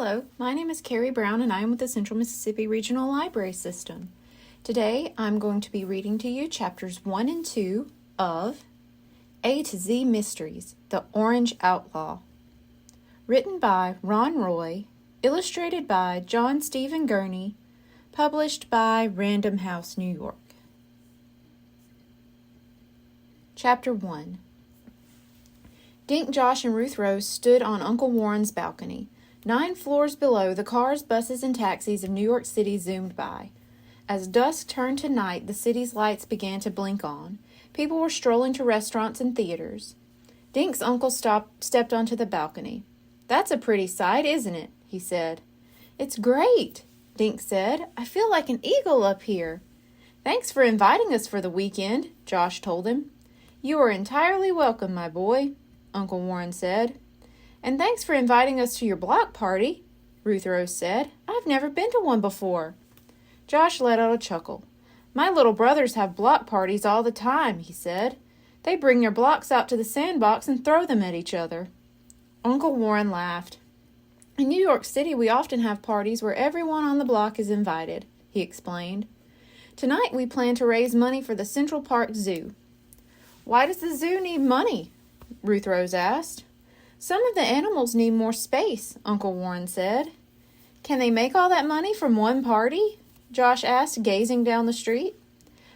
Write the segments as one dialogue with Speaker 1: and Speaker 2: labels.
Speaker 1: Hello, my name is Carrie Brown and I am with the Central Mississippi Regional Library System. Today I'm going to be reading to you chapters 1 and 2 of A to Z Mysteries, The Orange Outlaw. Written by Ron Roy, illustrated by John Stephen Gurney, published by Random House, New York. Chapter 1. Dink, Josh, and Ruth Rose stood on Uncle Warren's balcony. 9 floors below, the cars, buses, and taxis of New York City zoomed by. As dusk turned to night, the city's lights began to blink on. People were strolling to restaurants and theaters. Dink's uncle stepped onto the balcony. "That's a pretty sight, isn't it?" he said. "It's great," Dink said. "I feel like an eagle up here." "Thanks for inviting us for the weekend," Josh told him. "You are entirely welcome, my boy," Uncle Warren said. "And thanks for inviting us to your block party," Ruth Rose said. "I've never been to one before." Josh let out a chuckle. "My little brothers have block parties all the time," he said. "They bring their blocks out to the sandbox and throw them at each other." Uncle Warren laughed. "In New York City, we often have parties where everyone on the block is invited," he explained. "Tonight we plan to raise money for the Central Park Zoo." "Why does the zoo need money?" Ruth Rose asked. "Some of the animals need more space," Uncle Warren said. "Can they make all that money from one party?" Josh asked, gazing down the street.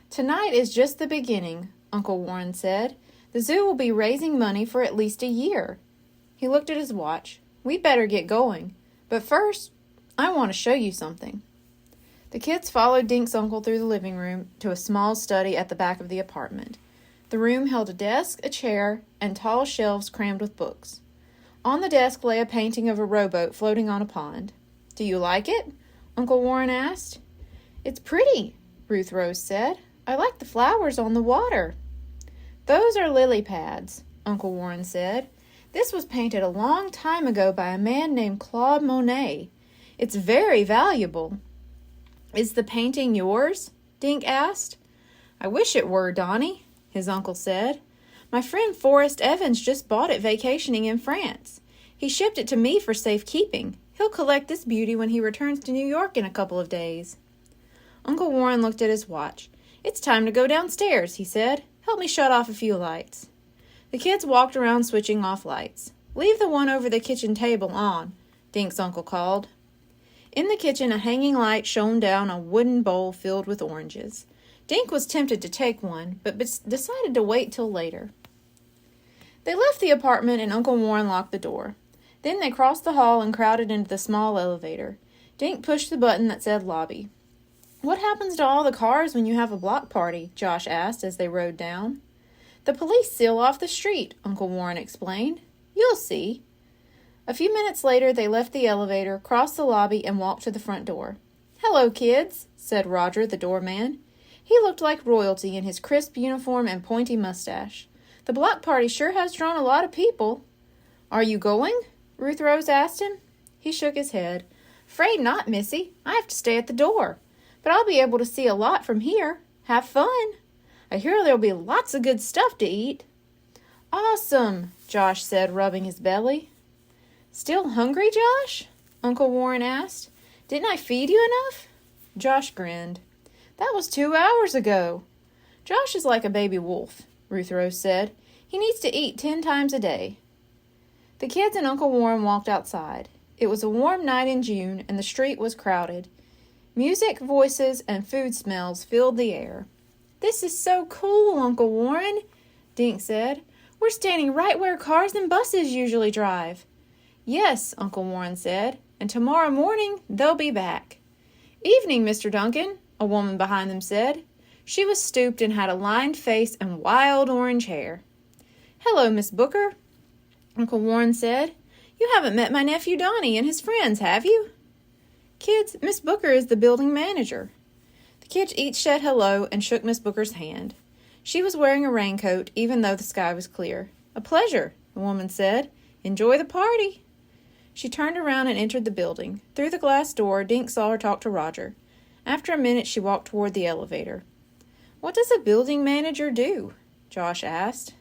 Speaker 1: "Tonight is just the beginning," Uncle Warren said. "The zoo will be raising money for at least a year." He looked at his watch. "We'd better get going. But first, I want to show you something." The kids followed Dink's uncle through the living room to a small study at the back of the apartment. The room held a desk, a chair, and tall shelves crammed with books. On the desk lay a painting of a rowboat floating on a pond. "Do you like it?" Uncle Warren asked. "It's pretty," Ruth Rose said. "I like the flowers on the water." "Those are lily pads," Uncle Warren said. "This was painted a long time ago by a man named Claude Monet. It's very valuable." "Is the painting yours?" Dink asked. "I wish it were, Donnie," his uncle said. "My friend Forrest Evans just bought it vacationing in France. He shipped it to me for safekeeping. He'll collect this beauty when he returns to New York in a couple of days." Uncle Warren looked at his watch. "It's time to go downstairs," he said. "Help me shut off a few lights." The kids walked around switching off lights. "Leave the one over the kitchen table on," Dink's uncle called. In the kitchen, a hanging light shone down a wooden bowl filled with oranges. Dink was tempted to take one, but decided to wait till later. They left the apartment and Uncle Warren locked the door. Then they crossed the hall and crowded into the small elevator. Dink pushed the button that said lobby. "What happens to all the cars when you have a block party?" Josh asked as they rode down. "The police seal off the street," Uncle Warren explained. "You'll see." A few minutes later, they left the elevator, crossed the lobby, and walked to the front door. "Hello, kids," said Roger, the doorman. He looked like royalty in his crisp uniform and pointy mustache. "The block party sure has drawn a lot of people." "Are you going?" Ruth Rose asked him. He shook his head. "'Fraid not, Missy. I have to stay at the door. But I'll be able to see a lot from here. Have fun. I hear there'll be lots of good stuff to eat." "Awesome," Josh said, rubbing his belly. "Still hungry, Josh?" Uncle Warren asked. "Didn't I feed you enough?" Josh grinned. "That was 2 hours ago." "Josh is like a baby wolf," Ruth Rose said. "He needs to eat 10 times a day." The kids and Uncle Warren walked outside. It was a warm night in June, and the street was crowded. Music, voices, and food smells filled the air. "This is so cool, Uncle Warren," Dink said. "We're standing right where cars and buses usually drive." "Yes," Uncle Warren said, "and tomorrow morning they'll be back." "Evening, Mr. Duncan," a woman behind them said. She was stooped and had a lined face and wild orange hair. "Hello, Miss Booker," Uncle Warren said. "You haven't met my nephew Donnie and his friends, have you?" "Kids, Miss Booker is the building manager." The kids each said hello and shook Miss Booker's hand. She was wearing a raincoat, even though the sky was clear. "A pleasure," the woman said. "Enjoy the party." She turned around and entered the building. Through the glass door, Dink saw her talk to Roger. After a minute, she walked toward the elevator. "What does a building manager do?" Josh asked.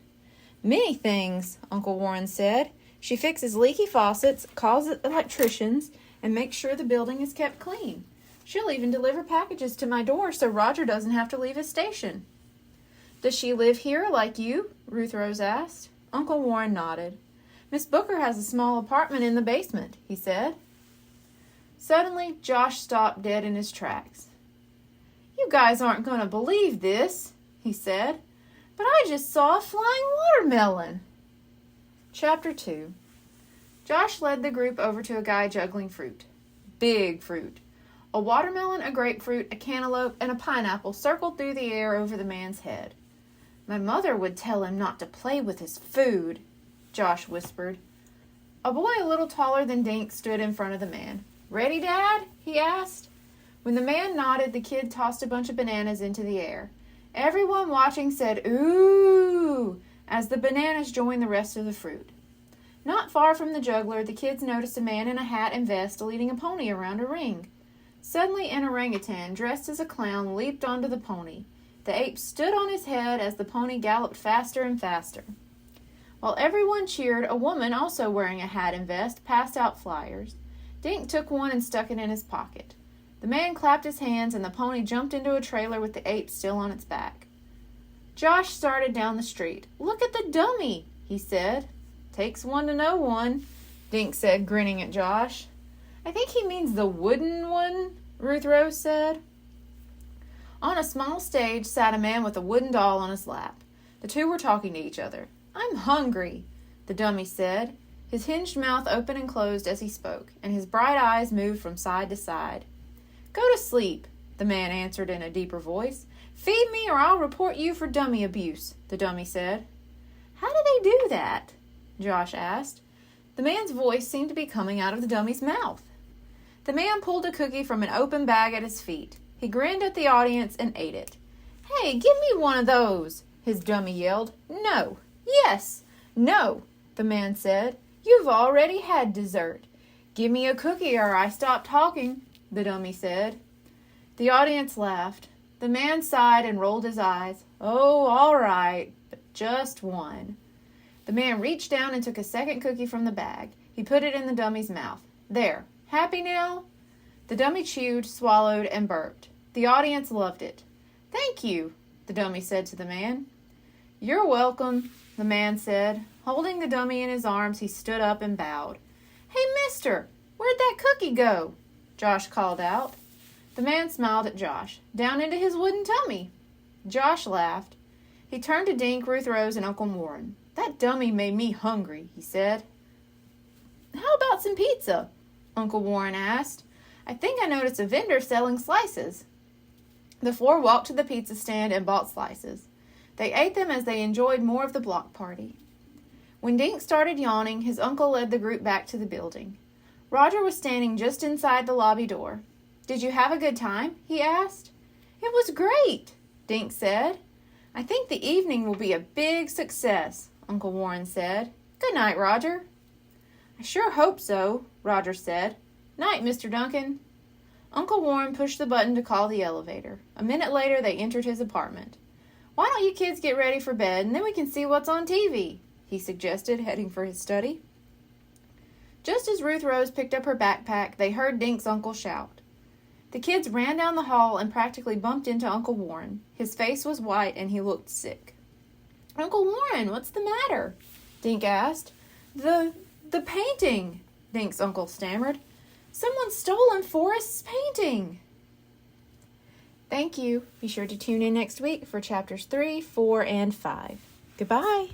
Speaker 1: "Many things," Uncle Warren said. She fixes leaky faucets, calls electricians, and makes sure the building is kept clean. She'll even deliver packages to my door so Roger doesn't have to leave his station. Does she live here like you? Ruth Rose asked. Uncle Warren nodded. Miss Booker has a small apartment in the basement, he said. Suddenly, Josh stopped dead in his tracks. You guys aren't going to believe this, he said, but I just saw a flying watermelon. Chapter 2. Josh led the group over to a guy juggling fruit. Big fruit. A watermelon, a grapefruit, a cantaloupe, and a pineapple circled through the air over the man's head. My mother would tell him not to play with his food, Josh whispered. A boy a little taller than Dink stood in front of the man. Ready, Dad? He asked. When the man nodded, the kid tossed a bunch of bananas into the air. Everyone watching said, ooh, as the bananas joined the rest of the fruit. Not far from the juggler, the kids noticed a man in a hat and vest leading a pony around a ring. Suddenly, an orangutan, dressed as a clown, leaped onto the pony. The ape stood on his head as the pony galloped faster and faster. While everyone cheered, a woman, also wearing a hat and vest, passed out flyers. Dink took one and stuck it in his pocket. The man clapped his hands, and the pony jumped into a trailer with the ape still on its back. Josh started down the street. Look at the dummy, he said. Takes one to know one, Dink said, grinning at Josh. I think he means the wooden one, Ruth Rose said. On a small stage sat a man with a wooden doll on his lap. The two were talking to each other. I'm hungry, the dummy said. His hinged mouth opened and closed as he spoke, and his bright eyes moved from side to side. Go to sleep, the man answered in a deeper voice. Feed me or I'll report you for dummy abuse, the dummy said. How do they do that? Josh asked. The man's voice seemed to be coming out of the dummy's mouth. The man pulled a cookie from an open bag at his feet. He grinned at the audience and ate it. Hey, give me one of those, his dummy yelled. No. Yes. No, the man said. You've already had dessert. Give me a cookie or I stop talking, the dummy said. The audience laughed. The man sighed and rolled his eyes. Oh, all right, but just one. The man reached down and took a second cookie from the bag. He put it in the dummy's mouth. There. Happy now? The dummy chewed, swallowed, and burped. The audience loved it. Thank you, the dummy said to the man. You're welcome, the man said. Holding the dummy in his arms, he stood up and bowed. Hey, mister, where'd that cookie go? Josh called out. The man smiled at Josh. Down into his wooden tummy. Josh laughed. He turned to Dink, Ruth Rose, and Uncle Warren. That dummy made me hungry, he said. How about some pizza? Uncle Warren asked. I think I noticed a vendor selling slices. The four walked to the pizza stand and bought slices. They ate them as they enjoyed more of the block party. When Dink started yawning, his uncle led the group back to the building. Roger was standing just inside the lobby door. Did you have a good time? He asked. It was great, Dink said. I think the evening will be a big success, Uncle Warren said. Good night, Roger. I sure hope so, Roger said. Night, Mr. Duncan. Uncle Warren pushed the button to call the elevator. A minute later, they entered his apartment. Why don't you kids get ready for bed, and then we can see what's on TV, he suggested, heading for his study. Just as Ruth Rose picked up her backpack, they heard Dink's uncle shout. The kids ran down the hall and practically bumped into Uncle Warren. His face was white, and he looked sick. Uncle Warren, what's the matter? Dink asked. The painting, Dink's uncle stammered. Someone's stolen Forrest's painting. Thank you. Be sure to tune in next week for chapters 3, 4, and 5. Goodbye.